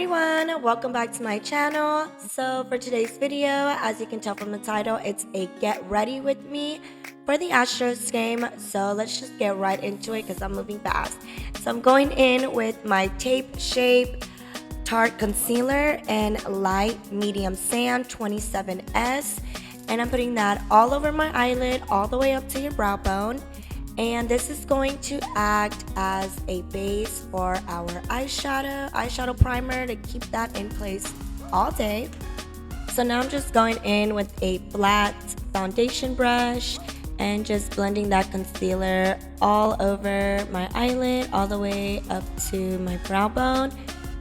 everyone, welcome back to my channel. So for today's video, as you can tell from the title, it's a get ready with me for the Astro'S game. So let's just get right into it because I'm moving fast. So I'm going in with my Tape Shape Tarte Concealer in Light Medium Sand 27S, and I'm putting that all over my eyelid all the way up to your brow bone. And this is going to act as a base for our eyeshadow primer to keep that in place all day. So now I'm just going in with a flat foundation brush and just blending that concealer all over my eyelid all the way up to my brow bone,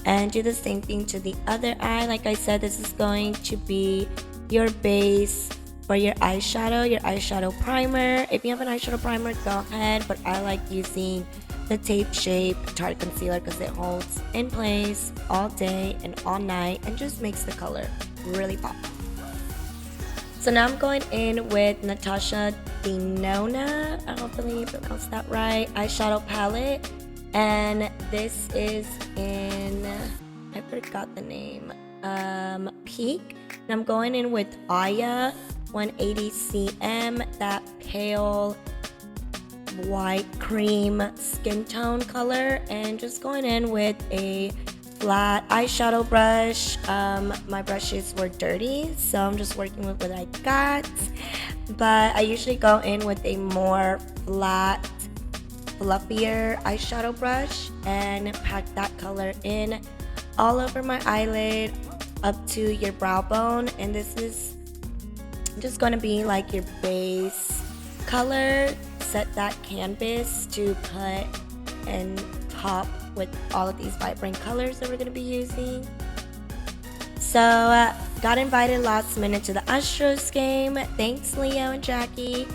and do the same thing to the other eye. Like I said, this is going to be your base for your eyeshadow primer. If you have an eyeshadow primer, go ahead, but I like using the Tape Shape Tarte Concealer because it holds in place all day and all night and just makes the color really pop. So now I'm going in with NATASHA DENONA, I hopefully pronounced that right, eyeshadow palette, and this is in, I forgot the name, Peak, and I'm going in with EYESHADOW 180 cm, that pale white cream skin tone color, and just going in with a flat eyeshadow brush. My brushes were dirty, so I'm just working with what I got, but I usually go in with a more flat, fluffier eyeshadow brush and pack that color in all over my eyelid up to your brow bone. And this is just going to be like your base color. Set that canvas to put and top with all of these vibrant colors that we're going to be using. So got invited last minute to the Astro'S game. Thanks Leo and Jackie.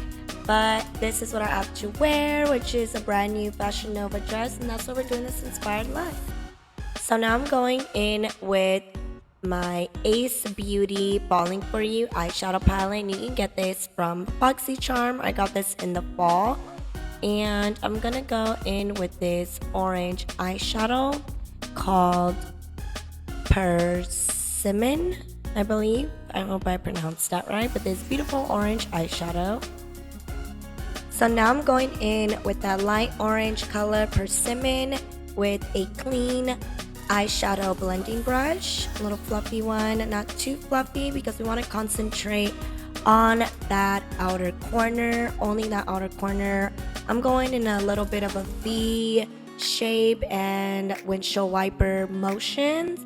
But this is what I have to wear, which is a brand new Fashion Nova dress, and that's what we're doing this inspired live. So now I'm going in with my Ace Beauty Falling For You eyeshadow palette, and you can get this from BOXyCharm. I got this in the fall, and I'm gonna go in with this orange eyeshadow called Persimmon, I believe. I hope I pronounced that right, but this beautiful orange eyeshadow. So now I'm going in with that light orange color Persimmon with a clean eyeshadow blending brush, a little fluffy one, not too fluffy because we want to concentrate on that outer corner, only that outer corner. I'm going in a little bit of a V shape and windshield wiper motions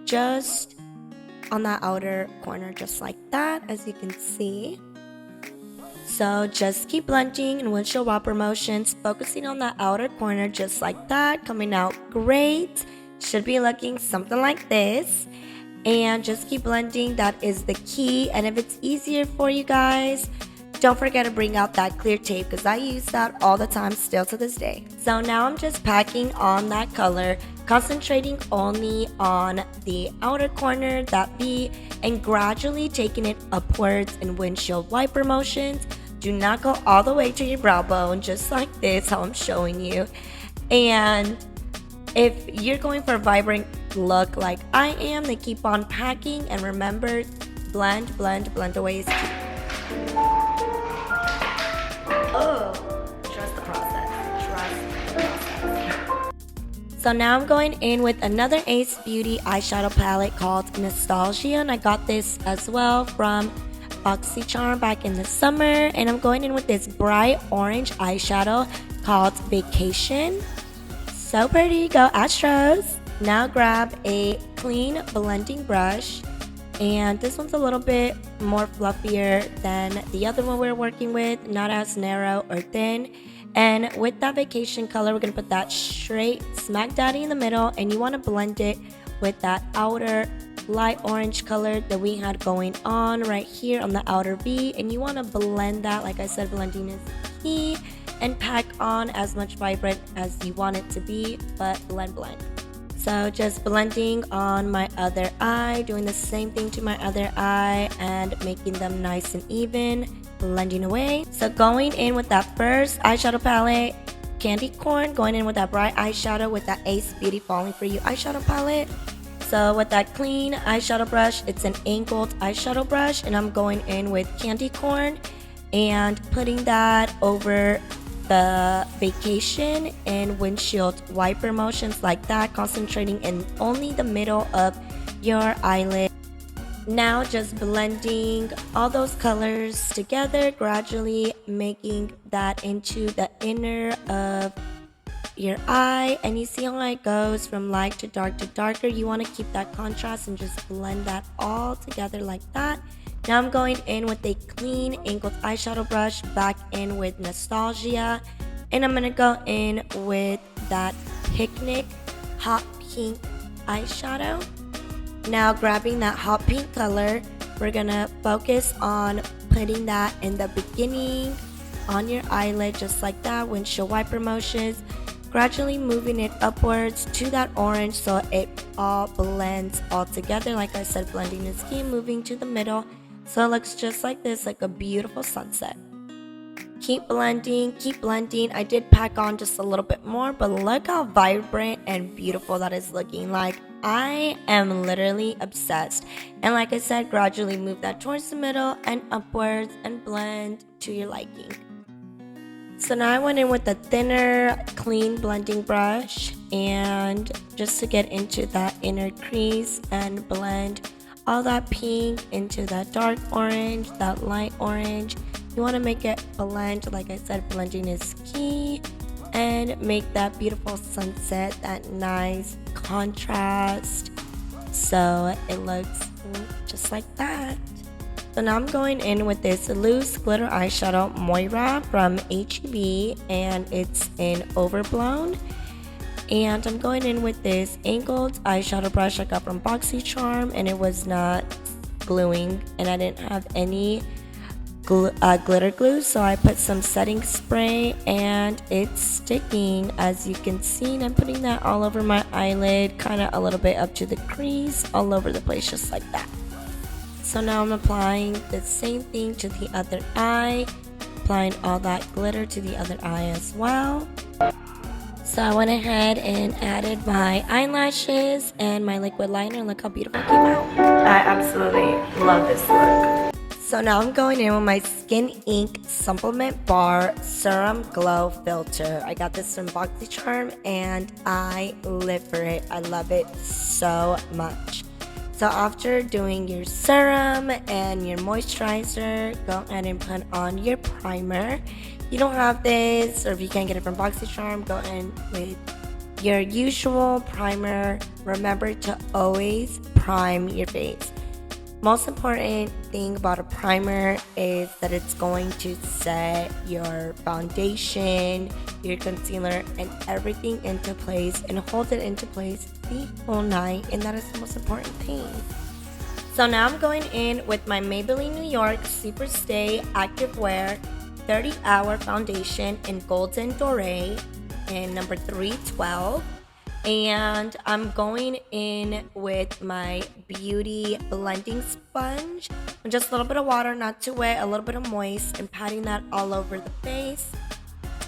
just on that outer corner, just like that, as you can see. So just keep blending in windshield wiper motions, focusing on that outer corner just like that, coming out great. Should be looking something like this, and just keep blending. That is the key. And if it's easier for you guys, don't forget to bring out that clear tape because I use that all the time still to this day. So now I'm just packing on that color, concentrating only on the outer corner, that V, and gradually taking it upwards in windshield wiper motions. Do not go all the way to your brow bone, just like this, how I'm showing you. And if you're going for a vibrant look like I am, then keep on packing, and remember, blend, blend, blend away is key. Oh, trust the process. Trust the process. So now I'm going in with another Ace Beauty eyeshadow palette called Nostalgia, and I got this as well from BOXyCharm back in the summer, and I'm going in with this bright orange eyeshadow called Vacation. So pretty, go Astro'S. Now grab a clean blending brush, and this one's a little bit more fluffier than the other one we're working with, not as narrow or thin. And with that Vacation color, we're gonna put that straight smack daddy in the middle, and you wanna blend it with that outer light orange color that we had going on right here on the outer V, and you wanna blend that. Like I said, blending is key. And pack on as much vibrant as you want it to be, but blend. So just blending on my other eye, doing the same thing to my other eye and making them nice and even, blending away. So going in with that first eyeshadow palette, Candy Corn, going in with that bright eyeshadow with that Ace Beauty Falling For You eyeshadow palette. So with that clean eyeshadow brush, it's an angled eyeshadow brush, and I'm going in with candy corn and putting that over the vacation and windshield wiper motions like that, concentrating in only the middle of your eyelid. Now just blending all those colors together, gradually making that into the inner of your eye. And you see how it goes from light to darker. You want to keep that contrast and just blend that all together like that. Now I'm going in with a clean angled eyeshadow brush, back in with Nostalgia, and I'm going to go in with that Picnic hot pink eyeshadow. Now grabbing that hot pink color, we're going to focus on putting that in the beginning on your eyelid, just like that, windshield wiper motions, gradually moving it upwards to that orange so it all blends all together. Like I said, blending the skin, moving to the middle. So it looks just like this, like a beautiful sunset. Keep blending, keep blending. I did pack on just a little bit more, but look how vibrant and beautiful that is looking. Like, I am literally obsessed. And like I said, gradually move that towards the middle and upwards and blend to your liking. So now I went in with a thinner, clean blending brush, and just to get into that inner crease and blend all that pink into that dark orange, that light orange. You want to make it blend. Like I said, blending is key, and make that beautiful sunset, that nice contrast, so it looks just like that. So now I'm going in with this loose glitter eyeshadow MOIRA from HEB, and it's in Overblown. And I'm going in with this angled eyeshadow brush I got from BoxyCharm, and it was not gluing, and I didn't have any glitter glue, so I put some setting spray, and it's sticking, as you can see. And I'm putting that all over my eyelid, kind of a little bit up to the crease, all over the place, just like that. So now I'm applying the same thing to the other eye, applying all that glitter to the other eye as well. So I went ahead and added my eyelashes and my liquid liner. Look how beautiful it came out. I absolutely love this look. So now I'm going in with my SKININC Supplement Bar Serum Glow Filter. I got this from BoxyCharm, and I live for it. I love it so much. So after doing your serum and your moisturizer, go ahead and put on your primer. You don't have this, or if you can't get it from BoxyCharm, go in with your usual primer. Remember to always prime your face. Most important thing about a primer is that it's going to set your foundation, your concealer, and everything into place, and hold it into place the whole night, and that is the most important thing. So now I'm going in with my Maybelline New York Super Stay Active Wear 30-Hour Foundation in Golden Dore in number 312. And I'm going in with my Beauty blending sponge with just a little bit of water, not too wet, a little bit of moist, and patting that all over the face.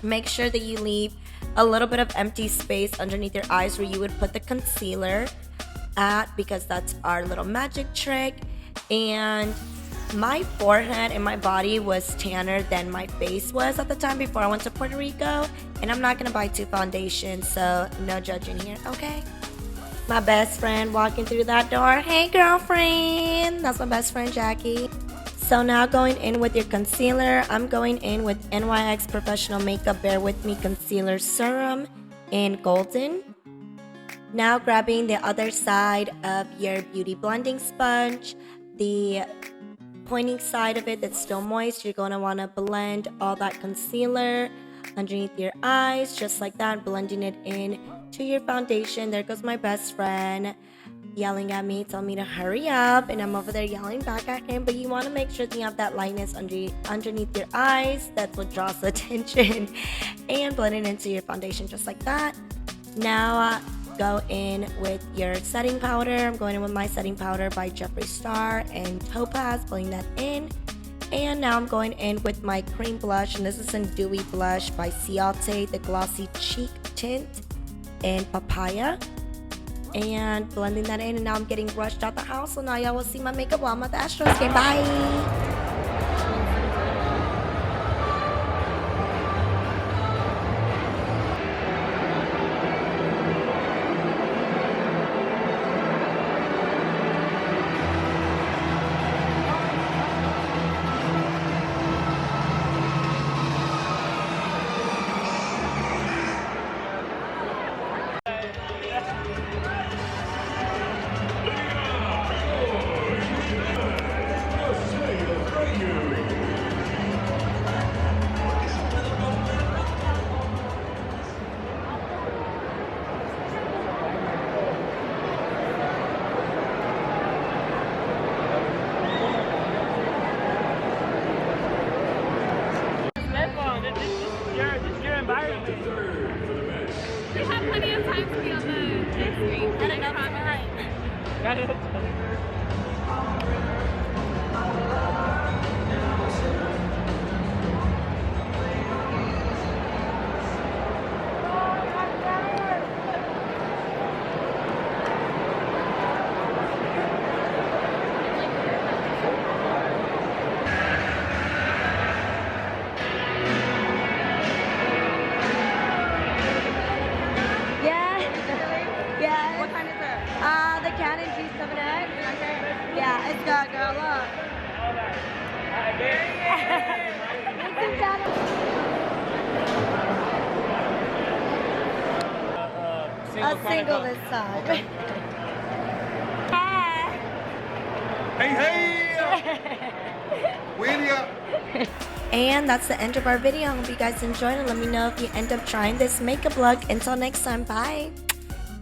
Make sure that you leave a little bit of empty space underneath your eyes where you would put the concealer at, because that's our little magic trick. And my forehead and my body was tanner than my face was at the time before I went to Puerto Rico, and I'm not gonna buy two foundations, so no judging here, okay? My best friend walking through that door. Hey girlfriend, that's my best friend Jackie. So now going in with your concealer, I'm going in with NYX Professional Makeup Bear With Me Concealer Serum in Golden. Now grabbing the other side of your Beauty blending sponge, the pointing side of it that's still moist, you're going to want to blend all that concealer underneath your eyes, just like that, blending it in to your foundation. There goes my best friend yelling at me, telling me to hurry up, and I'm over there yelling back at him. But you want to make sure that you have that lightness underneath your eyes. That's what draws the attention, and blend it into your foundation just like that. Now go in with your setting powder. I'm going in with my setting powder by Jeffree Star and Topaz, blending that in. And now I'm going in with my cream blush, and this is in Dewy Blush by CIATÉ, the Glossy Cheek Tint in Papaya. and blending that in, and now I'm getting rushed out the house. So now y'all will see my makeup while I'm at the Astro'S game. Bye. We have plenty of time to be on the big screen. Got enough time. Got enough time. What kind is it? The Canon G7X. Okay. Yeah, it's good, girl. Look. A single this time. Okay. Hey! Weenie up! And that's the end of our video. I hope you guys enjoyed, and let me know if you end up trying this makeup look. Until next time, bye.